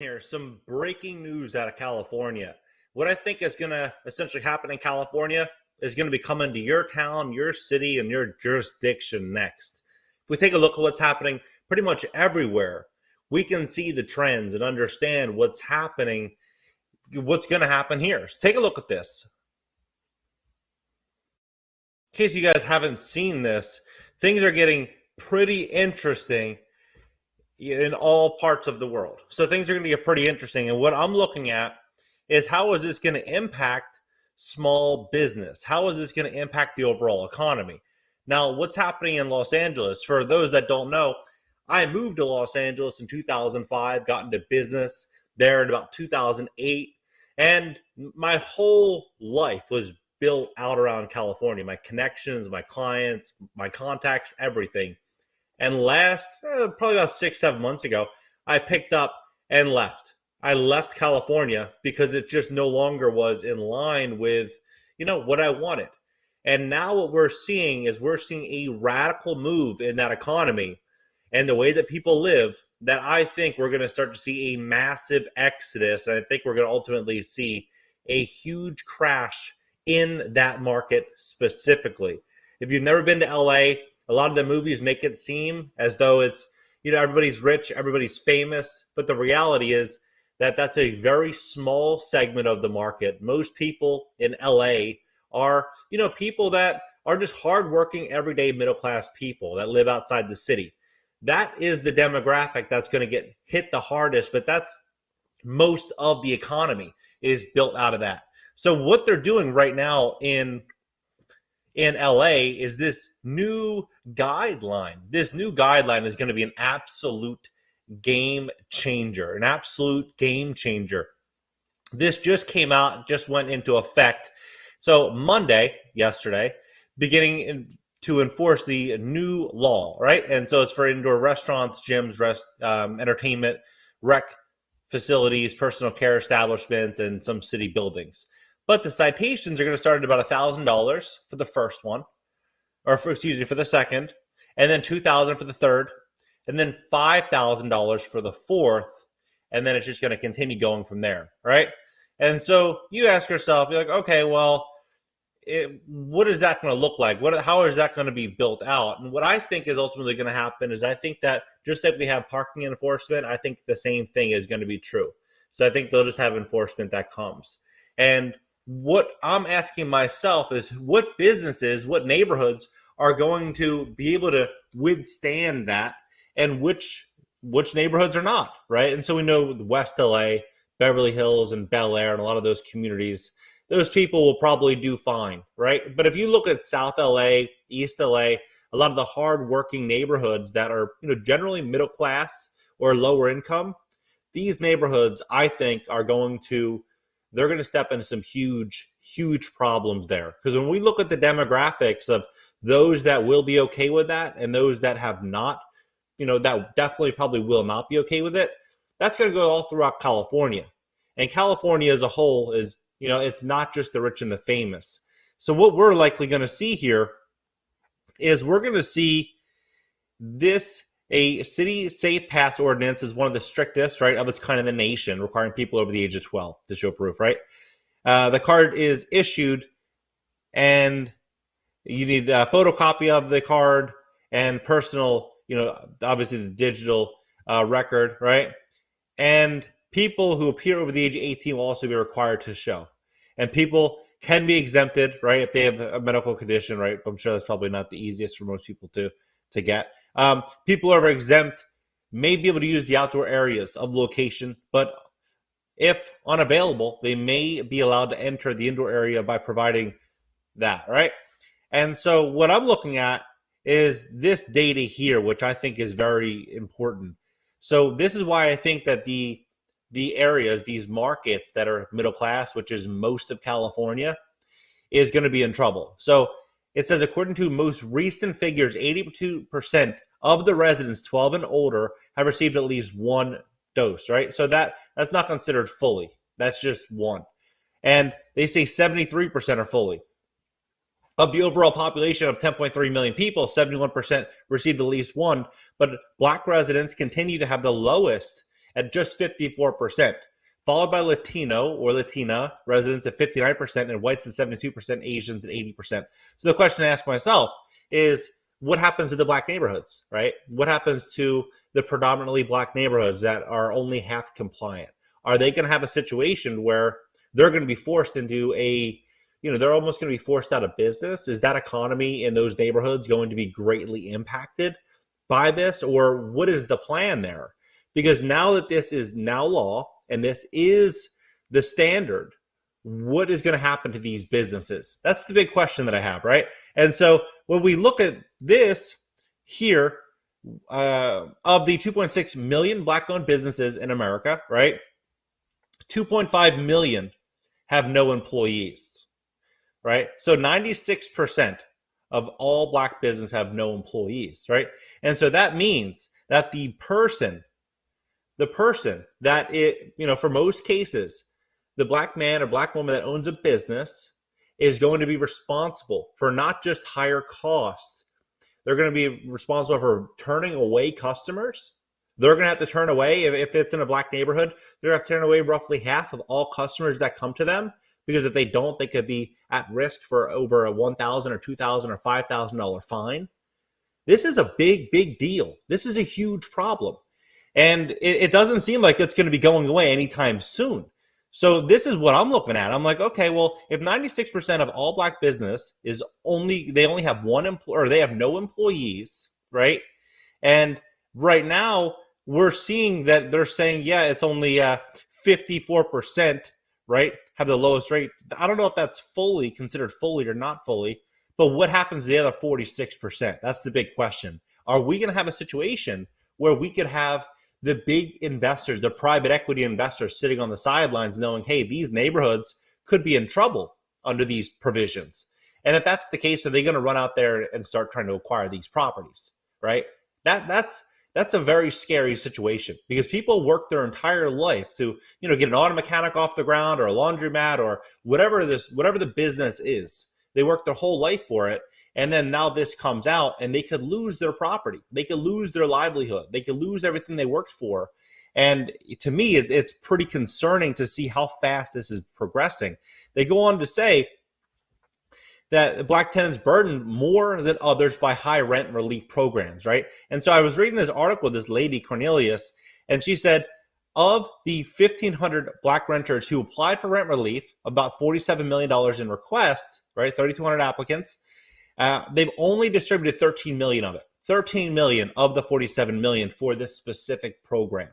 Here, some breaking news out of California. What I think is going to essentially happen in California is going to be coming to your town, your city, and your jurisdiction next. If we take a look at what's happening pretty much everywhere, we can see the trends and understand what's happening, what's going to happen here. So take a look at this. In case you guys haven't seen this, things are getting pretty interesting in all parts of the world. So things are going to get pretty interesting. And what I'm looking at is how is this going to impact small business? How is this going to impact the overall economy? Now, what's happening in Los Angeles? For those that don't know, I moved to Los Angeles in 2005, got into business there in about 2008, and my whole life was built out around California. My connections, my clients, my contacts, everything. And probably about 6-7 months ago, I picked up and left. I left California because it just no longer was in line with, what I wanted. And now what we're seeing is a radical move in that economy and the way that people live that I think we're going to start to see a massive exodus. And I think we're going to ultimately see a huge crash in that market specifically. If you've never been to LA, a lot of the movies make it seem as though it's, everybody's rich, everybody's famous. But the reality is that that's a very small segment of the market. Most people in LA are, people that are just hardworking, everyday middle-class people that live outside the city. That is the demographic that's going to get hit the hardest, but that's most of the economy is built out of that. So what they're doing right now in LA is this new guideline. This new guideline is going to be an absolute game changer, This just came out, just went into effect. So yesterday, beginning to enforce the new law, right? And so it's for indoor restaurants, gyms, entertainment, rec facilities, personal care establishments, and some city buildings. But the citations are going to start at about $1,000 for the first one, for the second, and then $2,000 for the third, and then $5,000 for the fourth, and then it's just going to continue going from there, right? And so you ask yourself, you're like, okay, well, what is that going to look like? How is that going to be built out? And what I think is ultimately going to happen is I think that just like we have parking enforcement, I think the same thing is going to be true. So I think they'll just have enforcement that comes. And what I'm asking myself is what businesses, what neighborhoods are going to be able to withstand that and which neighborhoods are not, right? And so we know West LA, Beverly Hills, and Bel Air, and a lot of those communities, those people will probably do fine, right? But if you look at South LA, East LA, a lot of the hardworking neighborhoods that are, generally middle class or lower income, these neighborhoods, I think, they're going to step into some huge, huge problems there. Because when we look at the demographics of those that will be okay with that and those that have not, that definitely probably will not be okay with it, that's going to go all throughout California. And California as a whole is, it's not just the rich and the famous. So what we're likely going to see here is we're going to see a city safe pass ordinance is one of the strictest, right, of its kind in the nation, requiring people over the age of 12 to show proof, right? The card is issued, and you need a photocopy of the card and personal, obviously the digital record, right? And people who appear over the age of 18 will also be required to show. And people can be exempted, right, if they have a medical condition, right? I'm sure that's probably not the easiest for most people to get. People who are exempt may be able to use the outdoor areas of the location, but if unavailable, they may be allowed to enter the indoor area by providing that, right? And so what I'm looking at is this data here, which I think is very important. So this is why I think that the areas, these markets that are middle class, which is most of California, is going to be in trouble. So it says, according to most recent figures, 82% of the residents 12 and older have received at least one dose, right? So that's not considered fully. That's just one. And they say 73% are fully. Of the overall population of 10.3 million people, 71% received at least one, but Black residents continue to have the lowest at just 54%, followed by Latino or Latina residents at 59%, and whites at 72%, Asians at 80%. So the question I ask myself is, what happens to the black neighborhoods, right? What happens to the predominantly black neighborhoods that are only half compliant? Are they going to have a situation where they're going to be forced into they're almost going to be forced out of business? Is that economy in those neighborhoods going to be greatly impacted by this? Or what is the plan there? Because now that this is now law and this is the standard, what is going to happen to these businesses? That's the big question that I have, right? And so when we look at this here, of the 2.6 million black-owned businesses in America, right, 2.5 million have no employees, right? So 96% of all black business have no employees, right? And so that means that the person that for most cases, the black man or black woman that owns a business is going to be responsible for not just higher costs. They're going to be responsible for turning away customers. They're going to have to turn away, if it's in a black neighborhood, they're going to have to turn away roughly half of all customers that come to them, because if they don't, they could be at risk for over a $1,000 or $2,000 or $5,000 fine. This is a big, big deal. This is a huge problem. And it doesn't seem like it's going to be going away anytime soon. So this is what I'm looking at. I'm like, okay, well, if 96% of all black business they only have one employee, or they have no employees, right? And right now we're seeing that they're saying, yeah, it's only 54%, right, have the lowest rate. I don't know if that's fully considered fully or not fully, but what happens to the other 46%? That's the big question. Are we going to have a situation where we could have the big investors, the private equity investors, sitting on the sidelines knowing, hey, these neighborhoods could be in trouble under these provisions? And if that's the case, are they going to run out there and start trying to acquire these properties, right? That's a very scary situation, because people work their entire life to, get an auto mechanic off the ground, or a laundromat, or whatever the business is. They work their whole life for it. And then now this comes out, and they could lose their property. They could lose their livelihood. They could lose everything they worked for. And to me, it's pretty concerning to see how fast this is progressing. They go on to say that black tenants burdened more than others by high rent relief programs, right? And so I was reading this article, this lady, Cornelius, and she said, of the 1,500 black renters who applied for rent relief, about $47 million in requests, right? 3,200 applicants. They've only distributed 13 million of it. 13 million of the 47 million for this specific program.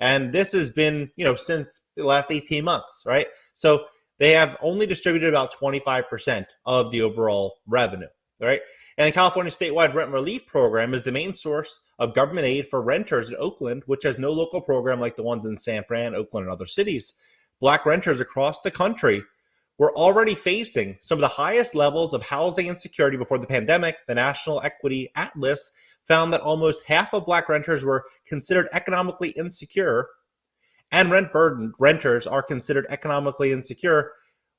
And this has been, since the last 18 months, right? So they have only distributed about 25% of the overall revenue, right? And the California statewide rent relief program is the main source of government aid for renters in Oakland, which has no local program like the ones in San Fran, Oakland, and other cities. Black renters across the country were already facing some of the highest levels of housing insecurity before the pandemic. The National Equity Atlas found that almost half of black renters were considered economically insecure, and rent-burdened renters are considered economically insecure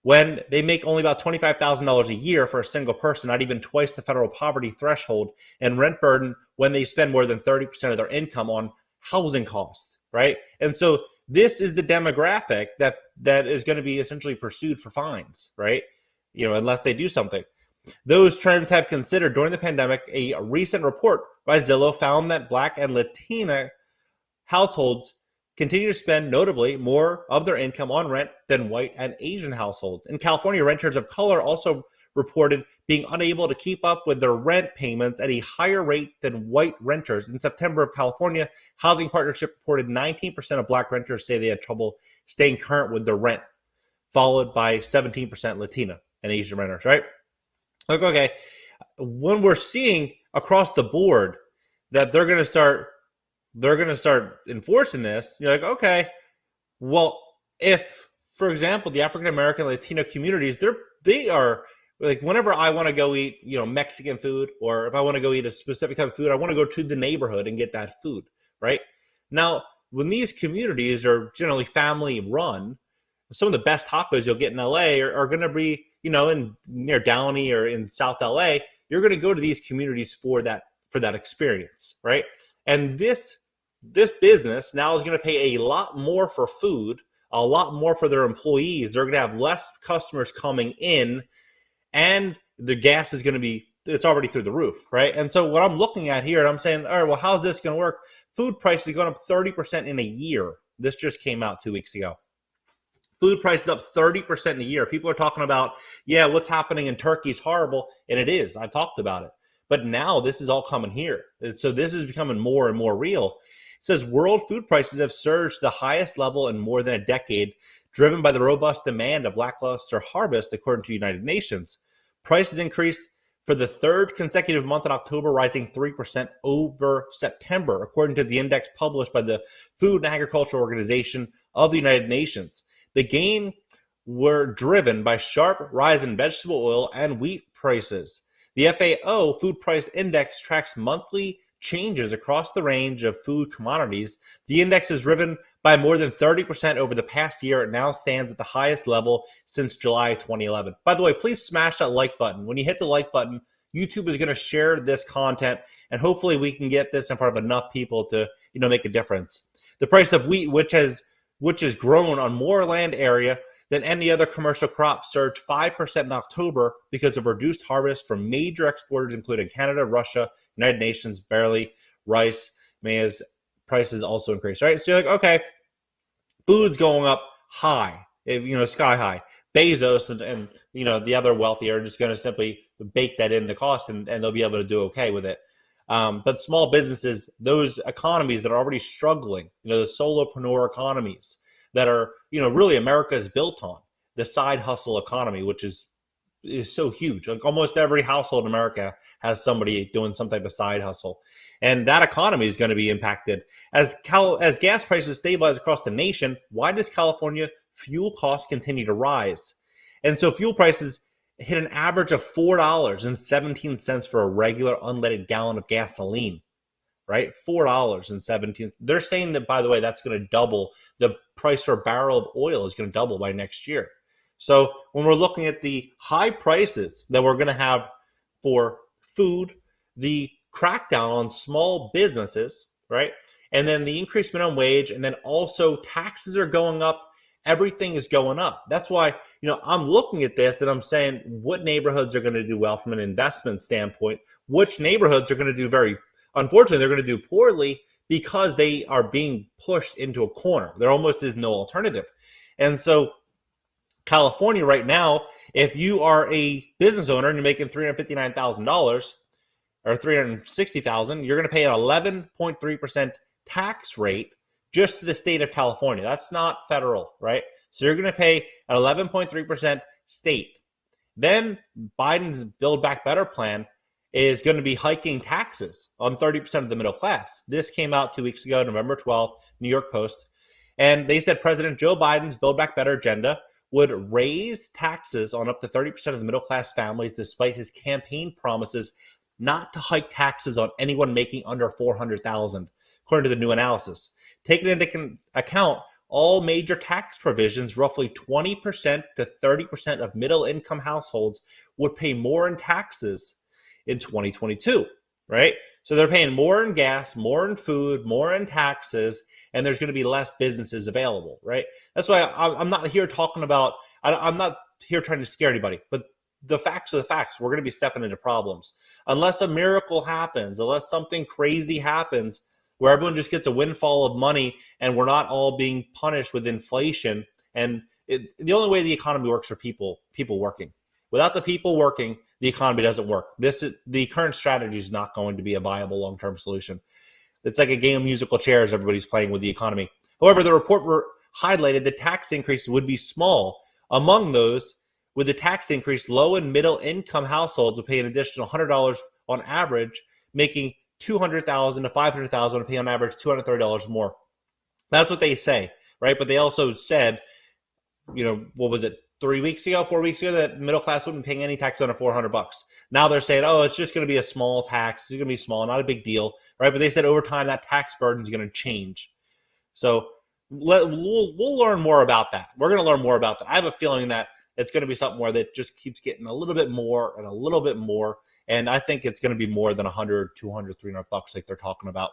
when they make only about $25,000 a year for a single person, not even twice the federal poverty threshold, and rent-burdened when they spend more than 30% of their income on housing costs, right? And so this is the demographic that is going to be essentially pursued for fines, right? Unless they do something. Those trends have considered during the pandemic. A recent report by Zillow found that Black and Latina households continue to spend notably more of their income on rent than white and Asian households. In California, renters of color also reported being unable to keep up with their rent payments at a higher rate than white renters. In September of California, Housing Partnership reported 19% of black renters say they had trouble staying current with their rent, followed by 17% Latina and Asian renters, right? Like, okay, when we're seeing across the board that they're going to start enforcing this, you're like, okay, well, if, for example, the African American Latino communities, they are like, whenever I want to go eat, Mexican food, or if I want to go eat a specific type of food, I want to go to the neighborhood and get that food, right? Now, when these communities are generally family run, some of the best tacos you'll get in LA are going to be, in near Downey or in South LA. You're going to go to these communities for that experience, right? And this this business now is going to pay a lot more for food, a lot more for their employees. They're going to have less customers coming in, and the gas is going to be, it's already through the roof, right? And so what I'm looking at here, and I'm saying, all right, well, how's this going to work? Food prices going up 30% in a year. This just came out 2 weeks ago. Food prices up 30% in a year. People are talking about, yeah, what's happening in Turkey is horrible, and it is. I talked about it. But now this is all coming here. And so this is becoming more and more real. It says world food prices have surged to the highest level in more than a decade, driven by the robust demand of lackluster harvest, according to the United Nations. Prices increased for the third consecutive month in October, rising 3% over September, according to the index published by the Food and Agriculture Organization of the United Nations. The gain were driven by sharp rise in vegetable oil and wheat prices. The FAO Food Price Index tracks monthly changes across the range of food commodities. The index is driven by more than 30% over the past year. It now stands at the highest level since July 2011. By the way, please smash that like button. When you hit the like button, YouTube is going to share this content, and hopefully we can get this in front of enough people to, make a difference. The price of wheat, which has grown on more land area than any other commercial crop, surged 5% in October because of reduced harvest from major exporters, including Canada, Russia, United Nations, barley, rice, maize. Prices also increased, right? So you're like, okay, food's going up high, sky high. Bezos and the other wealthy are just going to simply bake that in the cost, and they'll be able to do okay with it. But small businesses, those economies that are already struggling, the solopreneur economies that are, really America is built on, the side hustle economy, which is so huge. Like almost every household in America has somebody doing some type of side hustle. And that economy is going to be impacted. As gas prices stabilize across the nation, why does California fuel costs continue to rise? And so fuel prices hit an average of $4.17 for a regular unleaded gallon of gasoline, right? $4.17. They're saying that, by the way, that's going to double. The price for a barrel of oil is going to double by next year. So when we're looking at the high prices that we're going to have for food, the crackdown on small businesses, right? And then the increased minimum wage, and then also taxes are going up. Everything is going up. That's why, I'm looking at this and I'm saying what neighborhoods are going to do well from an investment standpoint, which neighborhoods are going to do unfortunately, they're going to do poorly because they are being pushed into a corner. There almost is no alternative. And so California right now, if you are a business owner and you're making $359,000 or $360,000, you're going to pay an 11.3% tax rate just to the state of California. That's not federal, right? So you're going to pay an 11.3% state. Then Biden's Build Back Better plan is going to be hiking taxes on 30% of the middle class. This came out 2 weeks ago, November 12th, New York Post. And they said President Joe Biden's Build Back Better agenda would raise taxes on up to 30% of the middle class families, despite his campaign promises not to hike taxes on anyone making under $400,000, according to the new analysis. Taking into account all major tax provisions, roughly 20% to 30% of middle-income households would pay more in taxes in 2022, right? So they're paying more in gas, more in food, more in taxes, and there's going to be less businesses available, right? That's why I'm not here talking about, I'm not here trying to scare anybody, but the facts are the facts. We're going to be stepping into problems. Unless a miracle happens, unless something crazy happens where everyone just gets a windfall of money and we're not all being punished with inflation. And the only way the economy works are people working. Without the people working, the economy doesn't work. The current strategy is not going to be a viable long-term solution. It's like a game of musical chairs everybody's playing with the economy. However, the report highlighted that tax increases would be small. Among those, with the tax increase, low and middle income households would pay an additional $100 on average, making $200,000 to $500,000 would pay on average $230 more. That's what they say, right? But they also said, what was it, 4 weeks ago, that middle class wouldn't be paying any tax under $400. Now they're saying, it's just going to be a small tax. It's going to be small, not a big deal, right? But they said over time that tax burden is going to change. So we'll learn more about that. We're going to learn more about that. I have a feeling that it's going to be something where that just keeps getting a little bit more and a little bit more. And I think it's going to be more than 100, 200, 300 bucks like they're talking about.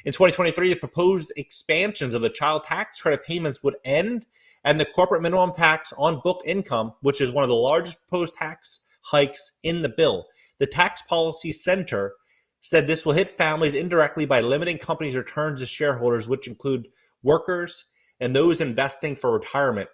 In 2023, the proposed expansions of the child tax credit payments would end, and the corporate minimum tax on book income, which is one of the largest proposed tax hikes in the bill. The Tax Policy Center said this will hit families indirectly by limiting companies' returns to shareholders, which include workers and those investing for retirement.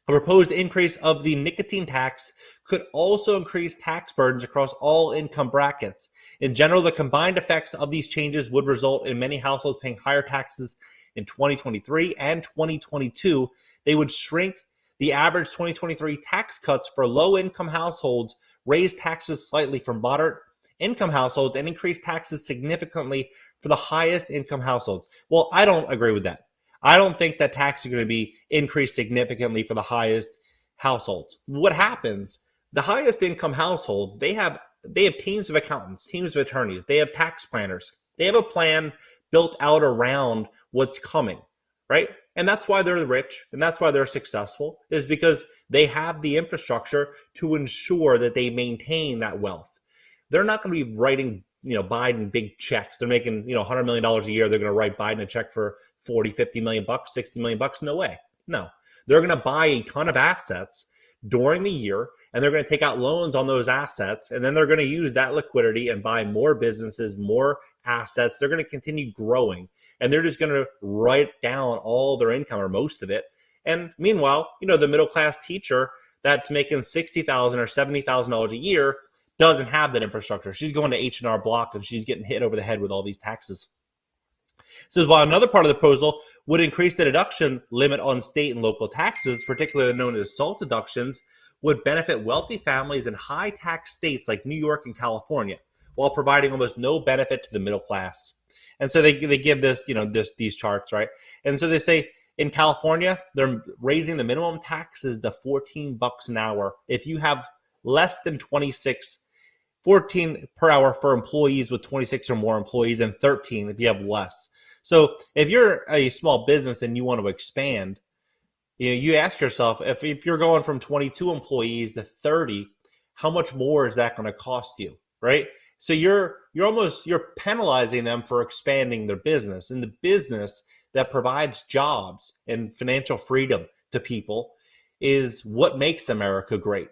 A proposed increase of the nicotine tax could also increase tax burdens across all income brackets. In general, the combined effects of these changes would result in many households paying higher taxes in 2023 and 2022. They would shrink the average 2023 tax cuts for low-income households, raise taxes slightly for moderate income households, and increase taxes significantly for the highest income households. Well, I don't agree with that. I don't think that taxes are going to be increased significantly for the highest households. What happens, the highest income households, they have teams of accountants, teams of attorneys, they have tax planners. They have a plan built out around what's coming, right? And that's why they're rich, and that's why they're successful, is because they have the infrastructure to ensure that they maintain that wealth. They're not going to be writing Biden big checks. They're making $100 million a year. They're going to write Biden a check for 40, 50 million bucks, 60 million bucks. No way. No. They're going to buy a ton of assets during the year, and they're going to take out loans on those assets, and then they're going to use that liquidity and buy more businesses, more assets. They're going to continue growing, and they're just going to write down all their income or most of it. And meanwhile, the middle class teacher that's making $60,000 or $70,000 a year doesn't have that infrastructure. She's going to H&R Block, and she's getting hit over the head with all these taxes. It says, while another part of the proposal would increase the deduction limit on state and local taxes, particularly known as SALT deductions, would benefit wealthy families in high-tax states like New York and California, while providing almost no benefit to the middle class. And so they give this, these charts, right? And so they say in California, they're raising the minimum taxes to $14 an hour if you have less than 14 per hour for employees with 26 or more employees, and 13 if you have less. So if you're a small business and you want to expand, you ask yourself, if you're going from 22 employees to 30, how much more is that going to cost you, right? So you're penalizing them for expanding their business, and the business that provides jobs and financial freedom to people is what makes America great.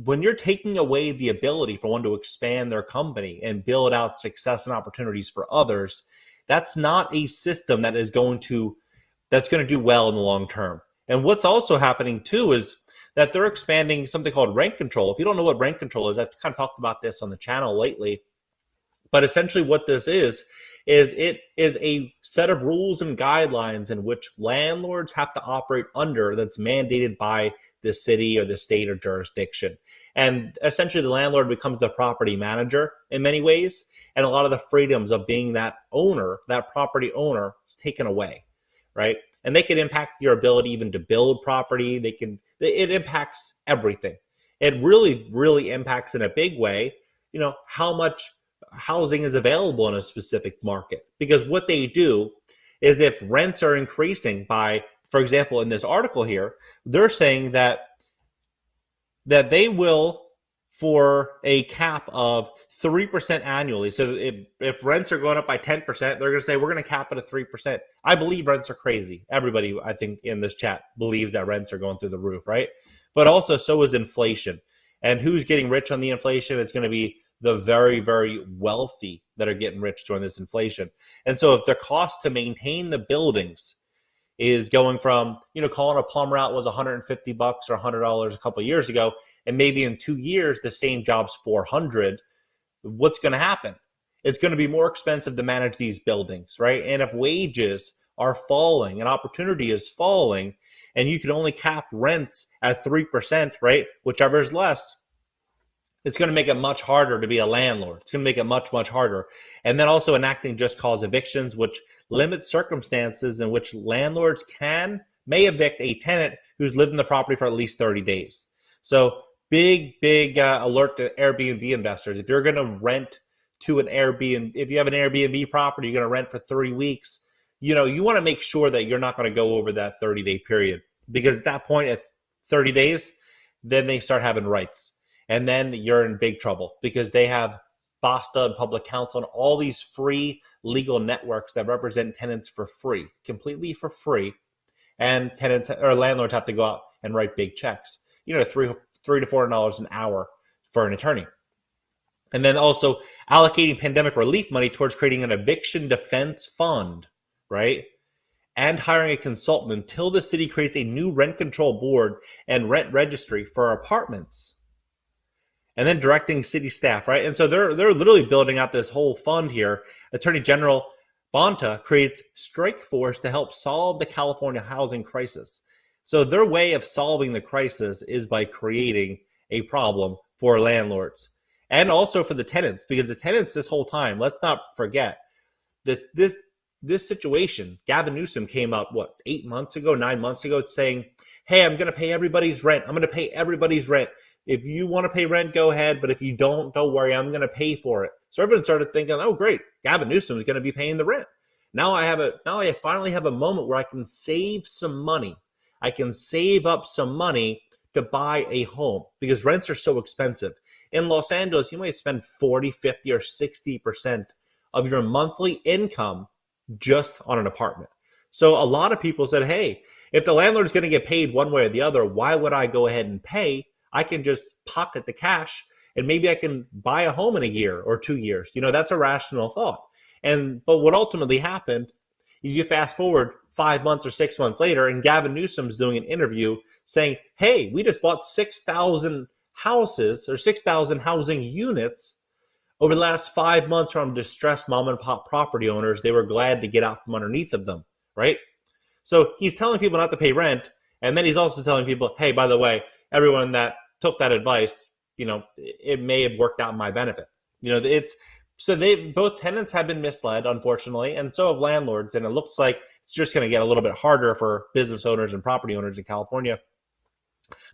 When you're taking away the ability for one to expand their company and build out success and opportunities for others, that's not a system that's going to do well in the long term. And what's also happening too is that they're expanding something called rent control. If you don't know what rent control is, I've kind of talked about this on the channel lately. But essentially what this is it is a set of rules and guidelines in which landlords have to operate under that's mandated by the city or the state or jurisdiction. And essentially the landlord becomes the property manager in many ways, and a lot of the freedoms of being that owner, that property owner, is taken away, right? And they can impact your ability even to build property. It impacts everything. It really, really impacts in a big way, how much housing is available in a specific market. Because what they do is if rents are increasing by, for example, in this article here, they're saying that they will, for a cap of 3% annually. So if rents are going up by 10%, they're going to say, we're going to cap it at 3%. I believe rents are crazy. Everybody, I think, in this chat believes that rents are going through the roof, right? But also, so is inflation. And who's getting rich on the inflation? It's going to be the very, very wealthy that are getting rich during this inflation. And so if the cost to maintain the buildings is going from, calling a plumber out was $150 or $100 a couple of years ago, and maybe in 2 years the same job's $400, what's going to happen? It's going to be more expensive to manage these buildings, right? And if wages are falling and opportunity is falling, and you can only cap rents at 3%, right, whichever is less, it's going to make it much harder to be a landlord. It's going to make it much, much harder. And then also enacting just cause evictions, which limit circumstances in which landlords may evict a tenant who's lived in the property for at least 30 days. So big alert to Airbnb investors. If you're going to rent to an Airbnb, if you have an Airbnb property, you're going to rent for 3 weeks, you want to make sure that you're not going to go over that 30-day period. Because at that point, at 30 days, then they start having rights. and then you're in big trouble because they have BASTA and public counsel and all these free legal networks that represent tenants for free, completely for free. And tenants or landlords have to go out and write big checks, $3 to $4 an hour for an attorney. And then also allocating pandemic relief money towards creating an eviction defense fund, right? And hiring a consultant until the city creates a new rent control board and rent registry for apartments. And then directing city staff, right? And so they're literally building out this whole fund here. Attorney General Bonta creates strike force to help solve the California housing crisis. So their way of solving the crisis is by creating a problem for landlords and also for the tenants, because the tenants this whole time, let's not forget that this situation, Gavin Newsom came up, 9 months ago, saying, hey, I'm going to pay everybody's rent. I'm going to pay everybody's rent. If you want to pay rent, go ahead. But if you don't worry, I'm going to pay for it. So everyone started thinking, oh, great, Gavin Newsom is going to be paying the rent. Now I finally have a moment where I can save some money. I can save up some money to buy a home because rents are so expensive. In Los Angeles, you might spend 40, 50, or 60% of your monthly income just on an apartment. So a lot of people said, hey, if the landlord is going to get paid one way or the other, why would I go ahead and pay? I can just pocket the cash and maybe I can buy a home in a year or 2 years. That's a rational thought. But what ultimately happened is you fast forward 5 months or 6 months later, and Gavin Newsom's doing an interview saying, hey, we just bought 6,000 houses or 6,000 housing units over the last 5 months from distressed mom and pop property owners. They were glad to get out from underneath of them, right? So he's telling people not to pay rent. And then he's also telling people, hey, by the way, everyone that took that advice, it may have worked out in my benefit. Both tenants have been misled, unfortunately, and so have landlords. And it looks like it's just going to get a little bit harder for business owners and property owners in California,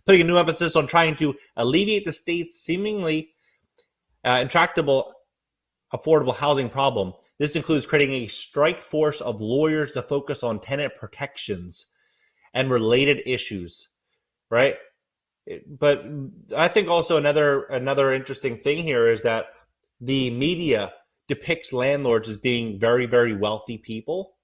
putting a new emphasis on trying to alleviate the state's seemingly intractable affordable housing problem. This includes creating a strike force of lawyers to focus on tenant protections and related issues, right? But I think also another interesting thing here is that the media depicts landlords as being very, very wealthy people.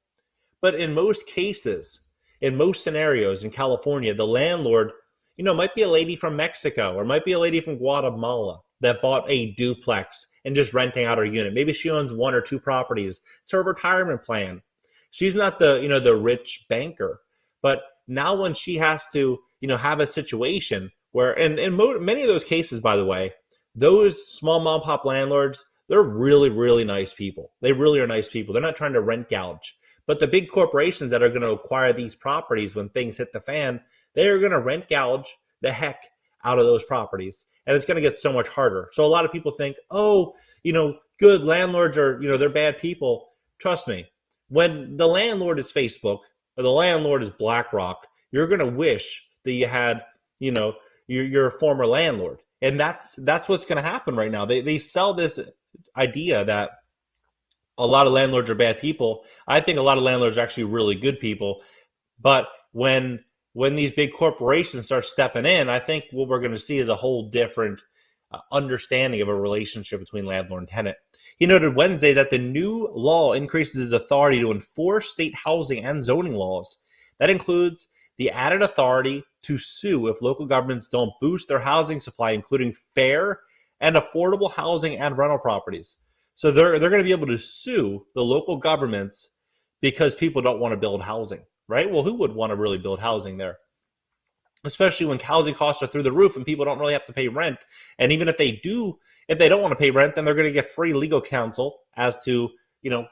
But in most cases, in most scenarios in California, the landlord, might be a lady from Mexico or might be a lady from Guatemala that bought a duplex and just renting out her unit. Maybe she owns 1 or 2 properties. It's her retirement plan. She's not the rich banker. But now when she has to, have a situation where, and in many of those cases, by the way, those small mom and pop landlords, they're really, really nice people. They really are nice people. They're not trying to rent gouge. But the big corporations that are going to acquire these properties when things hit the fan, they're going to rent gouge the heck out of those properties. And it's going to get so much harder. So a lot of people think, oh, good landlords are, they're bad people. Trust me, when the landlord is Facebook or the landlord is BlackRock, you're going to wish that you had, your former landlord. And that's what's going to happen right now. They sell this idea that a lot of landlords are bad people. I think a lot of landlords are actually really good people. But when these big corporations start stepping in, I think what we're going to see is a whole different understanding of a relationship between landlord and tenant. He noted Wednesday that the new law increases his authority to enforce state housing and zoning laws. That includes the added authority to sue if local governments don't boost their housing supply, including fair and affordable housing and rental properties. So they're going to be able to sue the local governments because people don't want to build housing, right? Well, who would want to really build housing there? Especially when housing costs are through the roof and people don't really have to pay rent. And even if they don't want to pay rent, then they're going to get free legal counsel as to,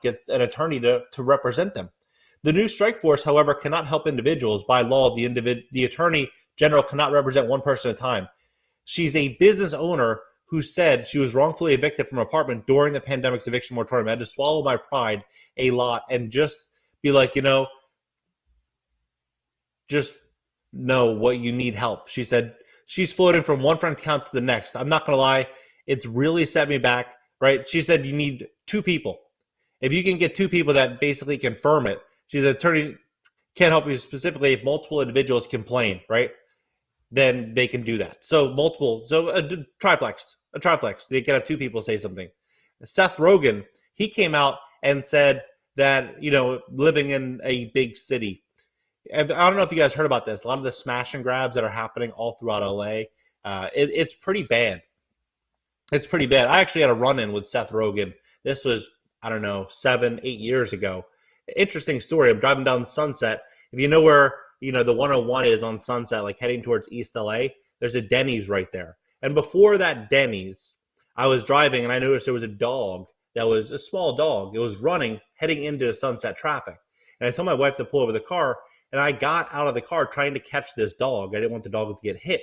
get an attorney to represent them. The new strike force, however, cannot help individuals. By law, the attorney general cannot represent one person at a time. She's a business owner who said she was wrongfully evicted from an apartment during the pandemic's eviction moratorium. I had to swallow my pride a lot and just be like, just know what you need help. She said she's floating from one friend's account to the next. I'm not going to lie. It's really set me back, right? She said you need 2 people. If you can get 2 people that basically confirm it, she's an attorney, can't help you specifically if multiple individuals complain, right? then they can do that. So a triplex, they can have two people say something. Seth Rogen, he came out and said that, living in a big city, I don't know if you guys heard about this. A lot of the smash and grabs that are happening all throughout LA, it's pretty bad. It's pretty bad. I actually had a run-in with Seth Rogen. This was, I don't know, 7, 8 years ago. Interesting story. I'm driving down Sunset. If you know where, the 101 is on Sunset, like heading towards East LA, there's a Denny's right there. And before that Denny's, I was driving and I noticed there was a dog that was a small dog. It was running, heading into Sunset traffic. And I told my wife to pull over the car, and I got out of the car trying to catch this dog. I didn't want the dog to get hit.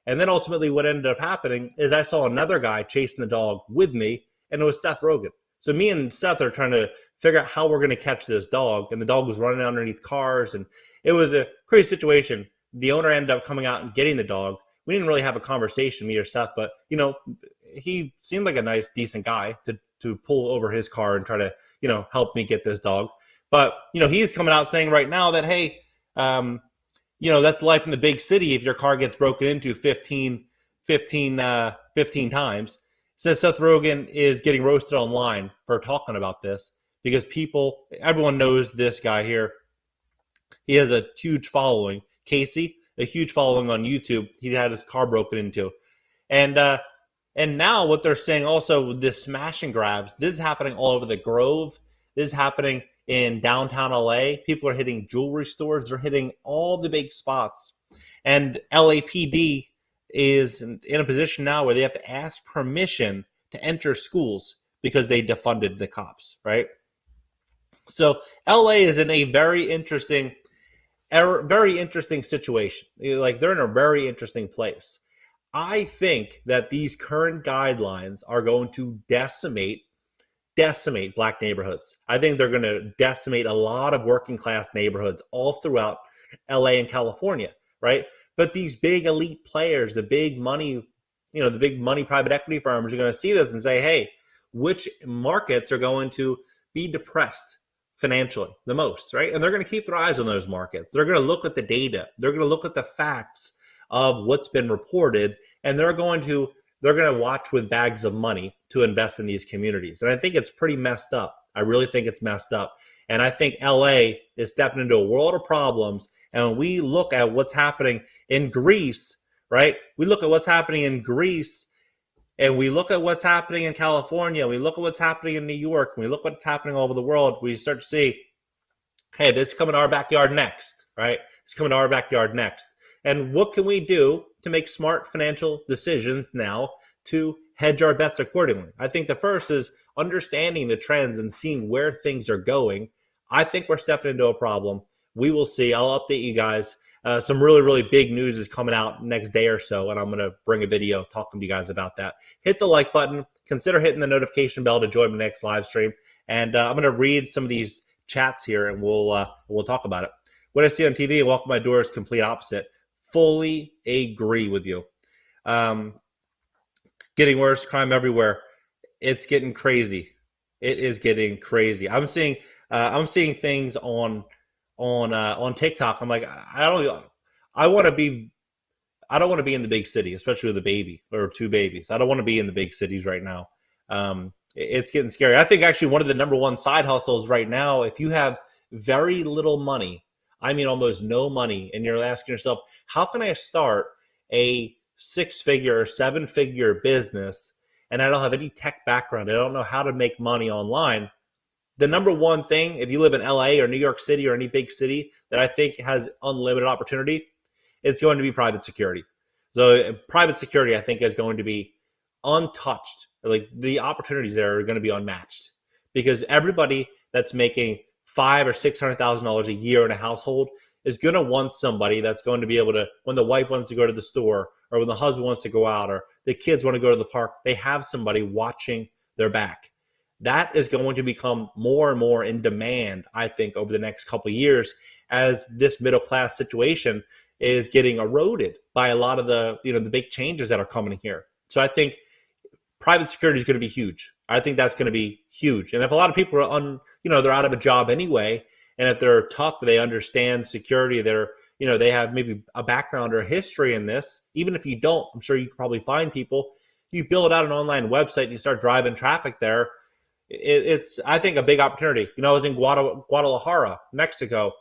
And then ultimately what ended up happening is I saw another guy chasing the dog with me, and it was Seth Rogen. So me and Seth are trying to figure out how we're going to catch this dog, and the dog was running underneath cars, and it was a crazy situation. The owner ended up coming out and getting the dog. We didn't really have a conversation, me or Seth, but, he seemed like a nice, decent guy to pull over his car and try to, help me get this dog. But, he's coming out saying right now that, hey, that's life in the big city if your car gets broken into 15 times. Says Seth Rogen is getting roasted online for talking about this because everyone knows this guy here. He has a huge following. Casey, a huge following on YouTube. He had his car broken into. And now what they're saying also with this smash and grabs, this is happening all over the Grove. This is happening in downtown LA. People are hitting jewelry stores. They're hitting all the big spots. And LAPD is in a position now where they have to ask permission to enter schools because they defunded the cops, right? So LA is in a very interesting situation. Like, they're in a very interesting place. I think that these current guidelines are going to decimate black neighborhoods. I think they're going to decimate a lot of working class neighborhoods all throughout LA and California, right? But these big elite players, the big money private equity firms are going to see this and say, hey, which markets are going to be depressed financially the most, right? And they're going to keep their eyes on those markets. They're going to look at the data. They're going to look at the facts of what's been reported, and they're going to watch with bags of money to invest in these communities. And I think it's pretty messed up. I really think it's messed up. And I think LA is stepping into a world of problems. And when we look at what's happening in Greece, right? We look at what's happening in Greece, and we look at what's happening in California. We look at what's happening in New York. We look at what's happening all over the world. We start to see, hey, this is coming to our backyard next, right? It's coming to our backyard next. And what can we do to make smart financial decisions now to hedge our bets accordingly? I think the first is understanding the trends and seeing where things are going. I think we're stepping into a problem. We will see. I'll update you guys. Some really, really big news is coming out next day or so, and I'm going to bring a video talking to you guys about that. Hit the like button. Consider hitting the notification bell to join the next live stream. And I'm going to read some of these chats here, and we'll talk about it. What I see on TV and walk my door is complete opposite. Fully agree with you. Getting worse, crime everywhere. It's getting crazy. It is getting crazy. I'm seeing things on TikTok. I'm like, I don't want to be in the big city, especially with a baby or two babies. I don't want to be in the big cities right now. It's getting scary. I think actually one of the number one side hustles right now, if you have very little money, I mean almost no money, and you're asking yourself, how can I start a 6-figure or 7-figure business and I don't have any tech background? I don't know how to make money online. The number one thing, if you live in LA or New York City or any big city that I think has unlimited opportunity, it's going to be private security. So private security, I think, is going to be untouched. Like, the opportunities there are going to be unmatched because everybody that's making $500,000 or $600,000 a year in a household is going to want somebody that's going to be able to, when the wife wants to go to the store or when the husband wants to go out or the kids want to go to the park, they have somebody watching their back. That is going to become more and more in demand, I think, over the next couple of years as this middle class situation is getting eroded by a lot of the big changes that are coming here. So I think private security is going to be huge. I think that's going to be huge. And if a lot of people are they're out of a job anyway, and if they're tough, they understand security, they're they have maybe a background or a history in this. Even if you don't, I'm sure you can probably find people. You build out an online website and you start driving traffic there. It's, I think, a big opportunity. I was in Guadalajara, Mexico,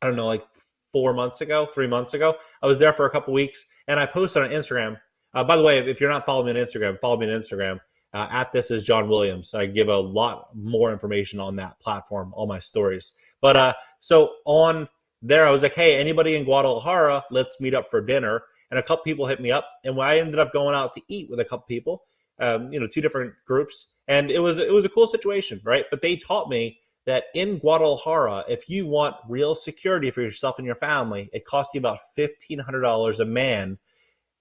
I don't know, like 4 months ago, 3 months ago. I was there for a couple weeks, and I posted on Instagram. By the way, if you're not following me on Instagram, follow me on Instagram. At This Is John Williams. I give a lot more information on that platform, all my stories. But so on there, I was like, hey, anybody in Guadalajara, let's meet up for dinner. And a couple people hit me up, and I ended up going out to eat with a couple people, two different groups, and it was a cool situation, right? But they taught me that in Guadalajara, if you want real security for yourself and your family, it costs you about $1,500 a man.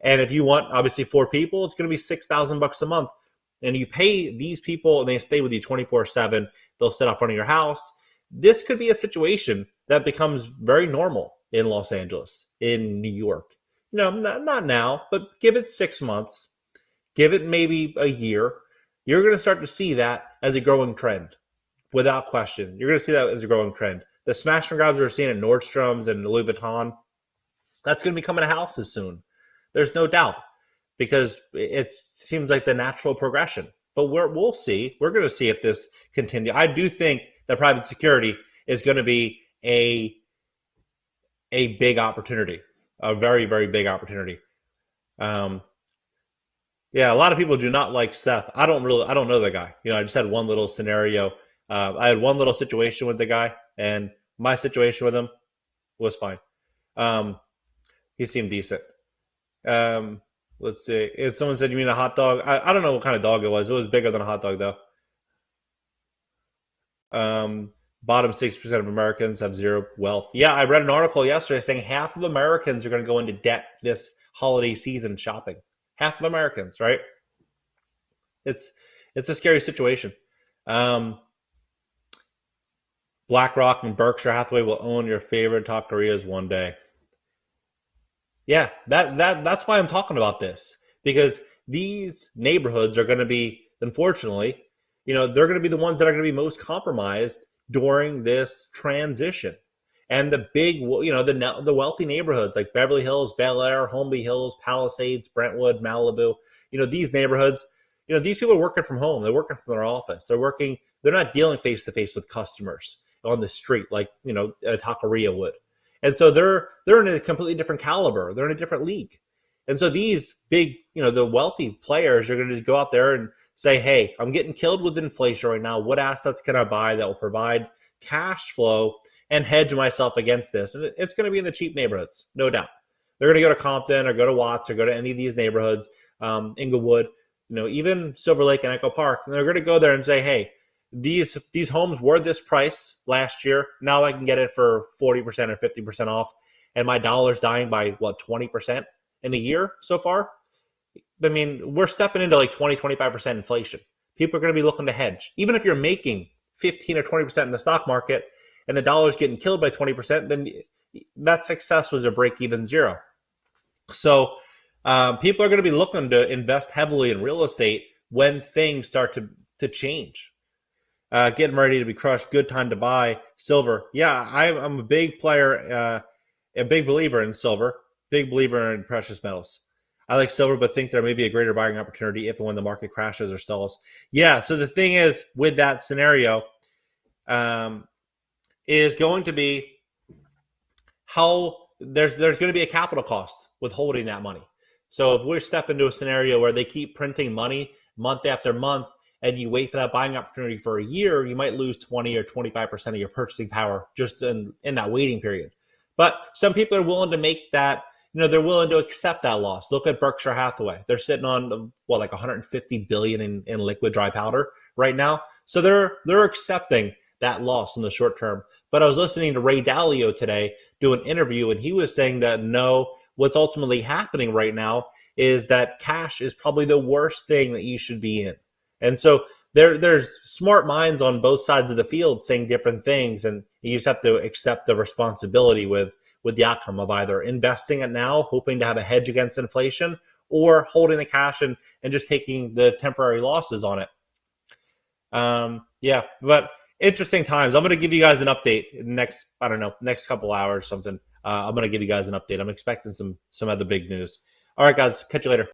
And if you want, obviously, 4 people, it's going to be $6,000 a month. And you pay these people, and they stay with you 24/7. They'll sit out front of your house. This could be a situation that becomes very normal in Los Angeles, in New York. Not now, but give it 6 months, give it maybe a year. You're going to start to see that as a growing trend, without question. You're going to see that as a growing trend. The smash and grabs we're seeing at Nordstrom's and Louis Vuitton, that's going to be coming to houses soon. There's no doubt, because it seems like the natural progression. But we'll see. We're going to see if this continues. I do think that private security is going to be a big opportunity, a very, very big opportunity. Yeah, a lot of people do not like Seth. I don't know the guy. I just had one little scenario. I had one little situation with the guy, and my situation with him was fine. He seemed decent. Let's see. If someone said, you mean a hot dog? I don't know what kind of dog it was. It was bigger than a hot dog, though. Bottom 6% of Americans have zero wealth. Yeah, I read an article yesterday saying half of Americans are going to go into debt this holiday season shopping. Half of Americans, right? It's a scary situation. BlackRock and Berkshire Hathaway will own your favorite taquerias one day. Yeah, that's why I'm talking about this, because these neighborhoods are going to be, unfortunately, they're going to be the ones that are going to be most compromised during this transition. And the big, the wealthy neighborhoods like Beverly Hills, Bel Air, Holmby Hills, Palisades, Brentwood, Malibu, these neighborhoods, these people are working from home. They're working from their office. They're not dealing face to face with customers on the street like, a taqueria would. And so they're in a completely different caliber. They're in a different league. And so these big, the wealthy players are going to just go out there and say, hey, I'm getting killed with inflation right now. What assets can I buy that will provide cash flow and hedge myself against this? And it's going to be in the cheap neighborhoods, no doubt. They're going to go to Compton or go to Watts or go to any of these neighborhoods, Inglewood, even Silver Lake and Echo Park. And they're going to go there and say, hey, these homes were this price last year. Now I can get it for 40% or 50% off. And my dollar's dying by, 20% in a year so far? I mean, we're stepping into like 20, 25% inflation. People are going to be looking to hedge. Even if you're making 15 or 20% in the stock market and the dollar's getting killed by 20%, then that success was a break-even zero. So people are going to be looking to invest heavily in real estate when things start to change. Getting ready to be crushed. Good time to buy silver. Yeah, I'm a big player, a big believer in silver, big believer in precious metals. I like silver, but think there may be a greater buying opportunity if and when the market crashes or stalls. Yeah, so the thing is, with that scenario, is going to be how there's going to be a capital cost with holding that money. So if we step into a scenario where they keep printing money month after month, and you wait for that buying opportunity for a year, you might lose 20 or 25% of your purchasing power just in that waiting period. But some people are willing to make that, they're willing to accept that loss. Look at Berkshire Hathaway. They're sitting on, like $150 billion in liquid dry powder right now. So they're accepting that loss in the short term. But I was listening to Ray Dalio today do an interview, and he was saying that no, what's ultimately happening right now is that cash is probably the worst thing that you should be in. And so there's smart minds on both sides of the field saying different things, and you just have to accept the responsibility with the outcome of either investing it now, hoping to have a hedge against inflation, or holding the cash and just taking the temporary losses on it. But interesting times. I'm going to give you guys an update in the next couple hours or something. I'm going to give you guys an update. I'm expecting some other big news. All right, guys, catch you later.